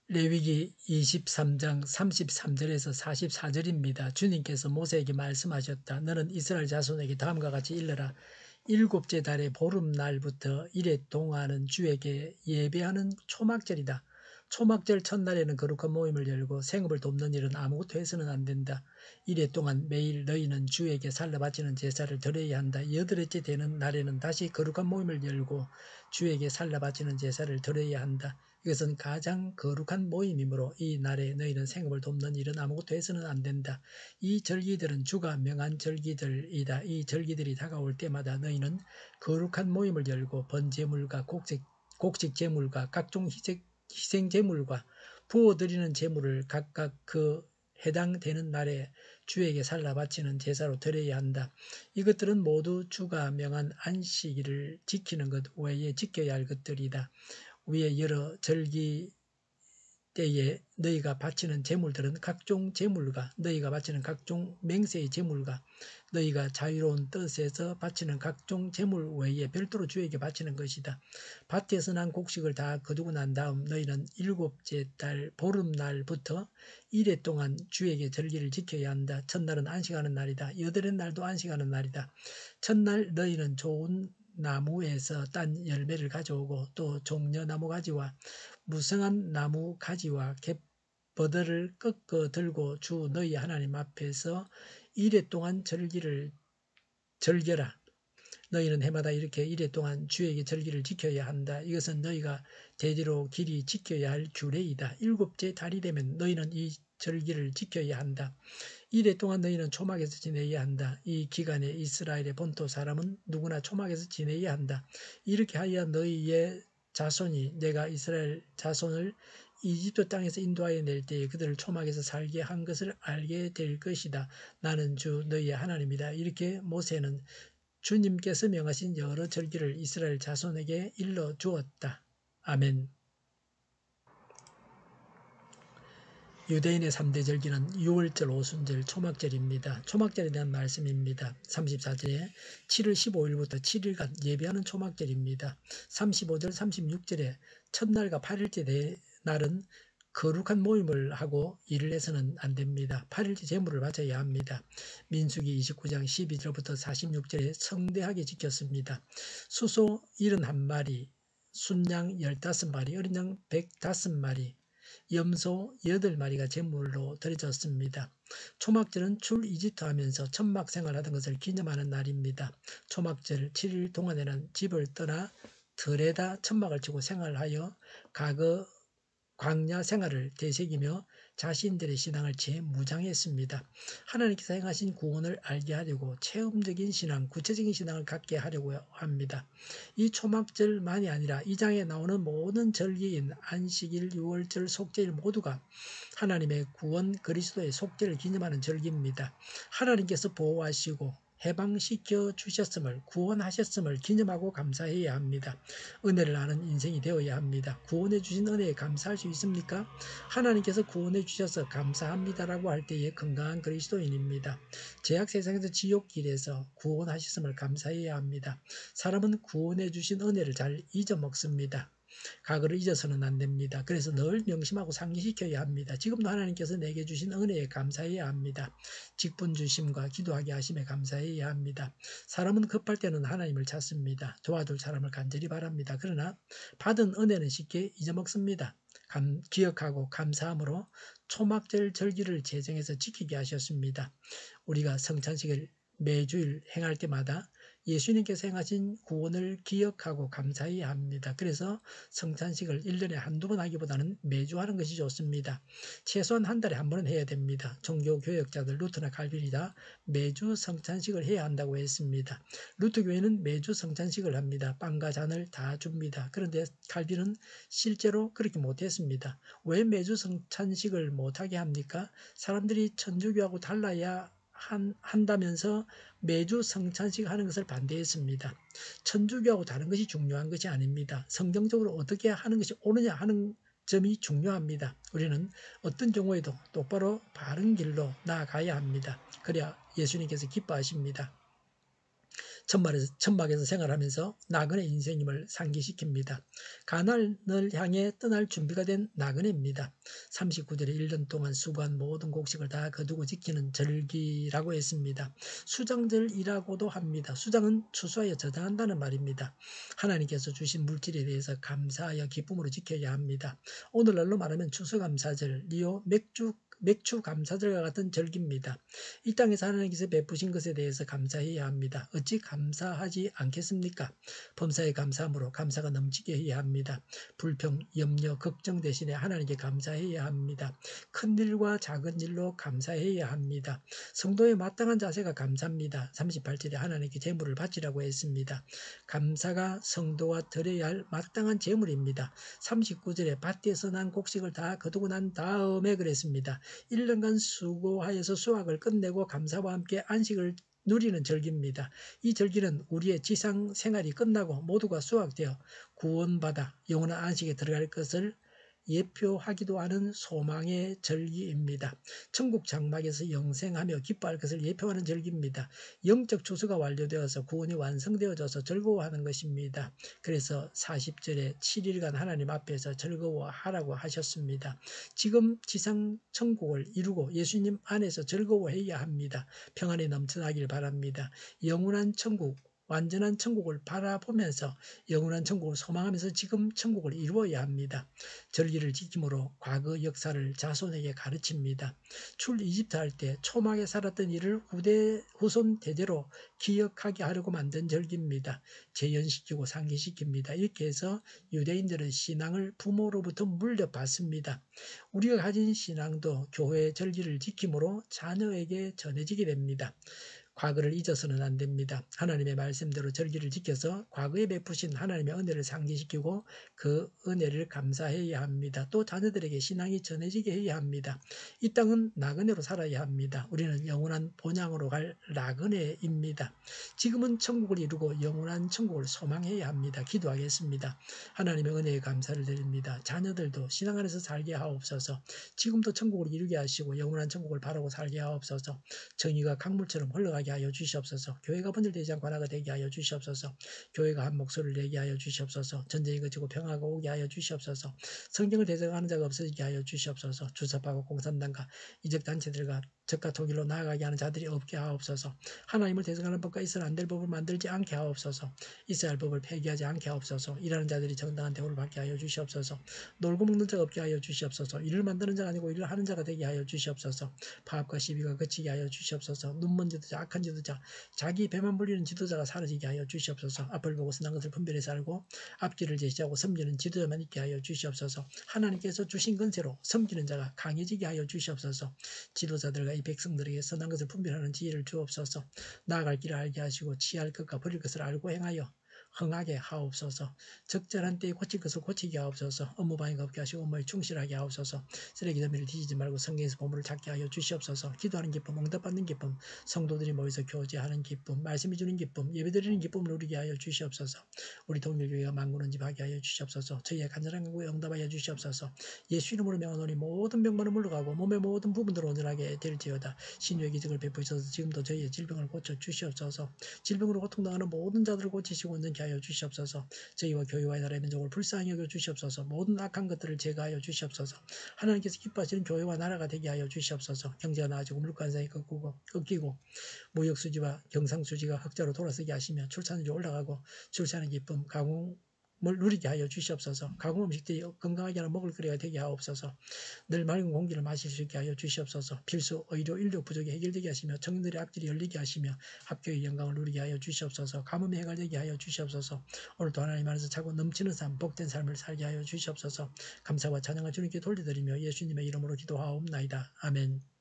레위기 23장 33절에서 44절입니다. 주님께서 모세에게 말씀하셨다. 너는 이스라엘 자손에게 다음과 같이 일러라. 일곱째 달의 보름날부터 이래 동안은 주에게 예배하는 초막절이다. 초막절 첫날에는 거룩한 모임을 열고 생업을 돕는 일은 아무것도 해서는 안 된다. 이래 동안 매일 너희는 주에게 살라 바치는 제사를 드려야 한다. 여덟째 되는 날에는 다시 거룩한 모임을 열고 주에게 살라 바치는 제사를 드려야 한다. 이것은 가장 거룩한 모임이므로 이 날에 너희는 생업을 돕는 일은 아무것도 해서는 안 된다. 이 절기들은 주가 명한 절기들이다. 이 절기들이 다가올 때마다 너희는 거룩한 모임을 열고 번제물과 곡식 제물과 각종 희생 제물과 부어드리는 제물을 각각 그 해당되는 날에 주에게 살라 바치는 제사로 드려야 한다. 이것들은 모두 주가 명한 안식일을 지키는 것 외에 지켜야 할 것들이다. 위에 여러 절기 때에 너희가 바치는 제물들은 각종 제물과 너희가 바치는 각종 맹세의 제물과 너희가 자유로운 뜻에서 바치는 각종 제물 외에 별도로 주에게 바치는 것이다. 밭에서 난 곡식을 다 거두고 난 다음 너희는 일곱째 달 보름날부터 이래 동안 주에게 절기를 지켜야 한다. 첫날은 안식하는 날이다. 여덟의 날도 안식하는 날이다. 첫날 너희는 좋은 나무에서 딴 열매를 가져오고 또 종려나무 가지와 무성한 나무 가지와 갯버들을 꺾어 들고 주 너희 하나님 앞에서 이래 동안 절겨라. 너희는 해마다 이렇게 이래 동안 주에게 절기를 지켜야 한다. 이것은 너희가 대대로 길이 지켜야 할 규례이다. 일곱째 달이 되면 너희는 이 절기를 지켜야 한다. 이래 동안 너희는 초막에서 지내야 한다. 이 기간에 이스라엘의 본토 사람은 누구나 초막에서 지내야 한다. 이렇게 하여 너희의 자손이 내가 이스라엘 자손을 이집트 땅에서 인도하여 낼 때에 그들을 초막에서 살게 한 것을 알게 될 것이다. 나는 주 너희의 하나님이다. 이렇게 모세는 주님께서 명하신 여러 절기를 이스라엘 자손에게 일러 주었다. 아멘. 유대인의 3대 절기는 6월절, 오순절, 초막절입니다. 초막절에 대한 말씀입니다. 34절에 7월 15일부터 7일간 예배하는 초막절입니다. 35절, 36절에 첫날과 8일째 날은 거룩한 모임을 하고 일을 해서는 안 됩니다. 8일째 제물을 바쳐야 합니다. 민수기 29장 12절부터 46절에 성대하게 지켰습니다. 수소 71마리, 순양 15마리, 어린 양 105마리, 염소 8마리가 제물로 드려졌습니다. 초막절은 출 이집트 하면서 천막 생활하던 것을 기념하는 날입니다. 초막절 7일 동안에는 집을 떠나 들에다 천막을 치고 생활하여 과거 광야 생활을 되새기며 자신들의 신앙을 재무장했습니다. 하나님께서 행하신 구원을 알게 하려고 체험적인 신앙, 구체적인 신앙을 갖게 하려고 합니다. 이 초막절만이 아니라 이 장에 나오는 모든 절기인 안식일, 유월절, 속죄일 모두가 하나님의 구원 그리스도의 속죄를 기념하는 절기입니다. 하나님께서 보호하시고 해방시켜 주셨음을, 구원하셨음을 기념하고 감사해야 합니다. 은혜를 아는 인생이 되어야 합니다. 구원해 주신 은혜에 감사할 수 있습니까? 하나님께서 구원해 주셔서 감사합니다라고 할 때에 건강한 그리스도인입니다. 죄악 세상에서 지옥길에서 구원하셨음을 감사해야 합니다. 사람은 구원해 주신 은혜를 잘 잊어먹습니다. 과거를 잊어서는 안 됩니다. 그래서 늘 명심하고 상기시켜야 합니다. 지금도 하나님께서 내게 주신 은혜에 감사해야 합니다. 직분 주심과 기도하게 하심에 감사해야 합니다. 사람은 급할 때는 하나님을 찾습니다. 도와줄 사람을 간절히 바랍니다. 그러나 받은 은혜는 쉽게 잊어먹습니다. 기억하고 감사함으로 초막절 절기를 제정해서 지키게 하셨습니다. 우리가 성찬식을 매주일 행할 때마다 예수님께서 행하신 구원을 기억하고 감사해야 합니다. 그래서 성찬식을 1년에 한두 번 하기보다는 매주 하는 것이 좋습니다. 최소한 한 달에 한 번은 해야 됩니다. 종교교역자들 루터나 칼빈이 다 매주 성찬식을 해야 한다고 했습니다. 루터교회는 매주 성찬식을 합니다. 빵과 잔을 다 줍니다. 그런데 칼빈은 실제로 그렇게 못했습니다. 왜 매주 성찬식을 못하게 합니까? 사람들이 천주교하고 달라야 한다면서 매주 성찬식 하는 것을 반대했습니다. 천주교하고 다른 것이 중요한 것이 아닙니다. 성경적으로 어떻게 하는 것이 옳으냐 하는 점이 중요합니다. 우리는 어떤 경우에도 똑바로 바른 길로 나아가야 합니다. 그래야 예수님께서 기뻐하십니다. 천막에서 생활하면서 나그네 인생임을 상기시킵니다. 가나안을 향해 떠날 준비가 된 나그네입니다. 39절에 1년 동안 수고한 모든 곡식을 다 거두고 지키는 절기라고 했습니다. 수장절이라고도 합니다. 수장은 추수하여 저장한다는 말입니다. 하나님께서 주신 물질에 대해서 감사하여 기쁨으로 지켜야 합니다. 오늘날로 말하면 추수감사절, 리오 맥주 감사절과 같은 절기입니다. 이 땅에서 하나님께서 베푸신 것에 대해서 감사해야 합니다. 어찌 감사하지 않겠습니까? 범사에 감사함으로 감사가 넘치게 해야 합니다. 불평, 염려, 걱정 대신에 하나님께 감사해야 합니다. 큰 일과 작은 일로 감사해야 합니다. 성도의 마땅한 자세가 감사입니다. 38절에 하나님께 재물을 바치라고 했습니다. 감사가 성도가 드려야 할 마땅한 재물입니다. 39절에 밭에서 난 곡식을 다 거두고 난 다음에 그랬습니다. 1년간 수고하여서 수확을 끝내고 감사와 함께 안식을 누리는 절기입니다. 이 절기는 우리의 지상 생활이 끝나고 모두가 수확되어 구원받아 영원한 안식에 들어갈 것을 예표하기도 하는 소망의 절기입니다. 천국 장막에서 영생하며 기뻐할 것을 예표하는 절기입니다. 영적 추수가 완료되어서 구원이 완성되어져서 즐거워하는 것입니다. 그래서 40절에 7일간 하나님 앞에서 즐거워하라고 하셨습니다. 지금 지상 천국을 이루고 예수님 안에서 즐거워해야 합니다. 평안이 넘쳐나길 바랍니다. 영원한 천국, 완전한 천국을 바라보면서 영원한 천국을 소망하면서 지금 천국을 이루어야 합니다. 절기를 지킴으로 과거 역사를 자손에게 가르칩니다. 출 이집트 할 때 초막에 살았던 일을 후손 대대로 기억하게 하려고 만든 절기입니다. 재현시키고 상기시킵니다. 이렇게 해서 유대인들은 신앙을 부모로부터 물려받습니다. 우리가 가진 신앙도 교회의 절기를 지킴으로 자녀에게 전해지게 됩니다. 과거를 잊어서는 안 됩니다. 하나님의 말씀대로 절기를 지켜서 과거에 베푸신 하나님의 은혜를 상기시키고 그 은혜를 감사해야 합니다. 또 자녀들에게 신앙이 전해지게 해야 합니다. 이 땅은 나그네로 살아야 합니다. 우리는 영원한 본향으로 갈 나그네입니다. 지금은 천국을 이루고 영원한 천국을 소망해야 합니다. 기도하겠습니다. 하나님의 은혜에 감사를 드립니다. 자녀들도 신앙 안에서 살게 하옵소서. 지금도 천국을 이루게 하시고 영원한 천국을 바라고 살게 하옵소서. 정의가 강물처럼 흘러가게 하여 주시옵소서. 교회가 분열되지 않고 하나가 되게 하여 주시옵소서. 교회가 한 목소리를 내게 하여 주시옵소서. 전쟁이 그치고 평화가 오게 하여 주시옵소서. 성경을 대적하는 자가 없어지게 하여 주시옵소서. 주사파와 공산당과 이적단체들과 적과 통일로 나아가게 하는 자들이 없게 하옵소서. 하나님을 대적하는 법과 있어는 안 될 법을 만들지 않게 하옵소서. 있어야 할 법을 폐기하지 않게 하옵소서. 일하는 자들이 정당한 대우를 받게 하여 주시옵소서. 놀고 먹는 자가 없게 하여 주시옵소서. 일을 만드는 자가 아니고 일을 하는 자가 되게 하여 주시옵소서. 파업과 시비가 그치게 하여 주시옵소서. 눈먼 지도자, 악한 지도자, 자기 배만 불리는 지도자가 사라지게 하여 주시옵소서. 앞을 보고 선한 것을 분별해서 알고 앞길을 제시하고 섬기는 지도자만 있게 하여 주시옵소서. 하나님께서 주신 건세로 섬기는 자가 강해지게 하여 주시옵소서. 지도자들과 이 백성들에게 선한 것을 분별하는 지혜를 주옵소서. 나아갈 길을 알게 하시고 취할 것과 버릴 것을 알고 행하여 흥하게 하옵소서. 적절한 때에 고칠 것을 고치게 하옵소서. 업무방해가 없게 하시고 업무에 충실하게 하옵소서. 쓰레기 더미를 뒤지지 말고 성경에서 보물을 찾게 하여 주시옵소서. 기도하는 기쁨, 응답받는 기쁨, 성도들이 모여서 교제하는 기쁨, 말씀이 주는 기쁨, 예배드리는 기쁨을 누리게 하여 주시옵소서. 우리 동일교회가 만군은집하게 하여 주시옵소서. 저희의 간절한 간구에 응답하여 주시옵소서. 예수 이름으로 명하노니 모든 병만은 물러가고 몸의 모든 부분들을 온전하게 될지어다. 신유의 기적을 베푸셔서 지금도 저희의 질병을 고쳐 주시옵소서. 질병으로 고통당하는 모든 자들을 고치시고 온전케 하여 주시옵소서. 저희와 교회와 나라의 민족을 불쌍히 여겨 주시옵소서. 모든 악한 것들을 제거하여 주시옵소서. 하나님께서 기뻐하시는 교회와 나라가 되게 하여 주시옵소서. 경제가 나아지고 물가상이 꺾이고 무역수지와 경상수지가 흑자로 돌아서게 하시며 출산율이 올라가고 출산의 기쁨, 가공을 누리게 하여 주시옵소서. 가공 음식들이 건강하게 하는 먹을 거리가 되게 하옵소서. 늘 맑은 공기를 마실 수 있게 하여 주시옵소서. 필수, 의료, 인력 부족이 해결되게 하시며 청년들의 앞길이 열리게 하시며 합교의 영광을 누리게 하여 주시옵소서. 가뭄이 해결되게 하여 주시옵소서. 오늘도 하나님 안에서 차고 넘치는 삶, 복된 삶을 살게 하여 주시옵소서. 감사와 찬양을 주님께 돌려드리며 예수님의 이름으로 기도하옵나이다. 아멘.